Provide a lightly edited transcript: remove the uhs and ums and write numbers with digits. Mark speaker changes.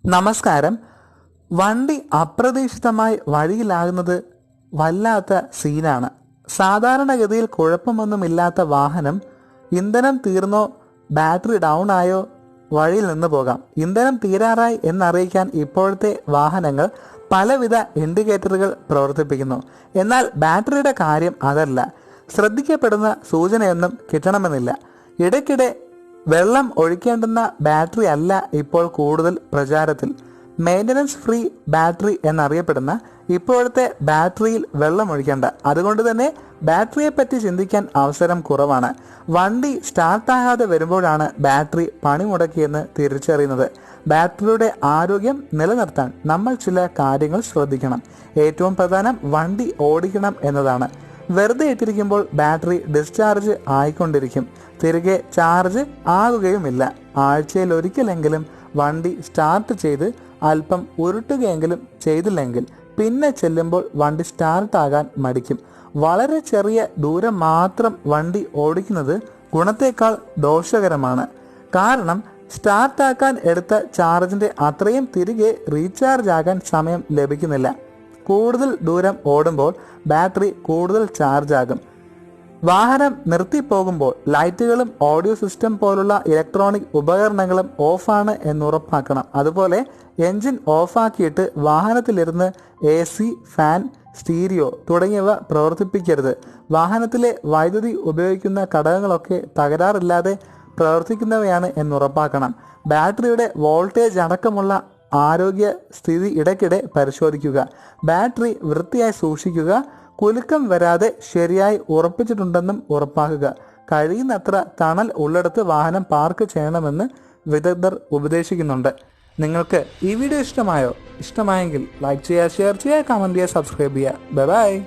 Speaker 1: നമസ്കാരം. വണ്ടി അപ്രതീക്ഷിതമായി വഴിയിലാകുന്നത് വല്ലാത്ത സീനാണ്. സാധാരണഗതിയിൽ കുഴപ്പമൊന്നുമില്ലാത്ത വാഹനം ഇന്ധനം തീർന്നോ ബാറ്ററി ഡൗൺ ആയോ വഴിയിൽ നിന്ന് പോകാം. ഇന്ധനം തീരാറായി എന്നറിയിക്കാൻ ഇപ്പോഴത്തെ വാഹനങ്ങൾ പലവിധ ഇൻഡിക്കേറ്ററുകൾ പ്രവർത്തിപ്പിക്കുന്നു. എന്നാൽ ബാറ്ററിയുടെ കാര്യം അതല്ല. ശ്രദ്ധിക്കപ്പെടുന്ന സൂചനയൊന്നും കിട്ടണമെന്നില്ല. ഇടയ്ക്കിടെ വെള്ളം ഒഴിക്കേണ്ടുന്ന ബാറ്ററി അല്ല ഇപ്പോൾ കൂടുതൽ പ്രചാരത്തിൽ. മെയിൻ്റനൻസ് ഫ്രീ ബാറ്ററി എന്നറിയപ്പെടുന്ന ഇപ്പോഴത്തെ ബാറ്ററിയിൽ വെള്ളം ഒഴിക്കേണ്ട. അതുകൊണ്ട് തന്നെ ബാറ്ററിയെ പറ്റി ചിന്തിക്കാൻ അവസരം കുറവാണ്. വണ്ടി സ്റ്റാർട്ടാകാതെ വരുമ്പോഴാണ് ബാറ്ററി പണിമുടക്കിയെന്ന് തിരിച്ചറിയുന്നത്. ബാറ്ററിയുടെ ആരോഗ്യം നിലനിർത്താൻ നമ്മൾ ചില കാര്യങ്ങൾ ശ്രദ്ധിക്കണം. ഏറ്റവും പ്രധാനം വണ്ടി ഓടിക്കണം എന്നതാണ്. വെറുതെ ഇട്ടിരിക്കുമ്പോൾ ബാറ്ററി ഡിസ്ചാർജ് ആയിക്കൊണ്ടിരിക്കും, തിരികെ ചാർജ് ആകുകയുമില്ല. ആഴ്ചയിൽ ഒരിക്കലെങ്കിലും വണ്ടി സ്റ്റാർട്ട് ചെയ്ത് അല്പം ഉരുട്ടുകയെങ്കിലും ചെയ്തില്ലെങ്കിൽ പിന്നെ ചെല്ലുമ്പോൾ വണ്ടി സ്റ്റാർട്ടാകാൻ മടിക്കും. വളരെ ചെറിയ ദൂരം മാത്രം വണ്ടി ഓടിക്കുന്നത് ഗുണത്തേക്കാൾ ദോഷകരമാണ്. കാരണം സ്റ്റാർട്ടാക്കാൻ എടുത്ത ചാർജിന്റെ അത്രയും തിരികെ റീചാർജ് ആകാൻ സമയം ലഭിക്കുന്നില്ല. കൂടുതൽ ദൂരം ഓടുമ്പോൾ ബാറ്ററി കൂടുതൽ ചാർജ് ആകും. വാഹനം നിർത്തിപ്പോകുമ്പോൾ ലൈറ്റുകളും ഓഡിയോ സിസ്റ്റം പോലുള്ള ഇലക്ട്രോണിക് ഉപകരണങ്ങളും ഓഫാണ് എന്നുറപ്പാക്കണം. അതുപോലെ എൻജിൻ ഓഫാക്കിയിട്ട് വാഹനത്തിലിരുന്ന് AC, ഫാൻ, സ്റ്റീരിയോ തുടങ്ങിയവ പ്രവർത്തിപ്പിക്കരുത്. വാഹനത്തിലെ വൈദ്യുതി ഉപയോഗിക്കുന്ന ഘടകങ്ങളൊക്കെ തകരാറില്ലാതെ പ്രവർത്തിക്കുന്നവയാണ് എന്നുറപ്പാക്കണം. ബാറ്ററിയുടെ വോൾട്ടേജ് അടക്കമുള്ള ആരോഗ്യ സ്ഥിതി ഇടയ്ക്കിടെ പരിശോധിക്കുക. ബാറ്ററി വൃത്തിയായി സൂക്ഷിക്കുക. കുലുക്കം വരാതെ ശരിയായി ഉറപ്പിച്ചിട്ടുണ്ടെന്നും ഉറപ്പാക്കുക. കഴിയുന്നത്ര തണൽ ഉള്ളിടത്ത് വാഹനം പാർക്ക് ചെയ്യണമെന്ന് വിദഗ്ധർ ഉപദേശിക്കുന്നുണ്ട്. നിങ്ങൾക്ക് ഈ വീഡിയോ ഇഷ്ടമായെങ്കിൽ ലൈക്ക് ചെയ്യുക, ഷെയർ ചെയ്യുക, കമൻറ്റ് ചെയ്യുക, സബ്സ്ക്രൈബ് ചെയ്യുക. ബൈ.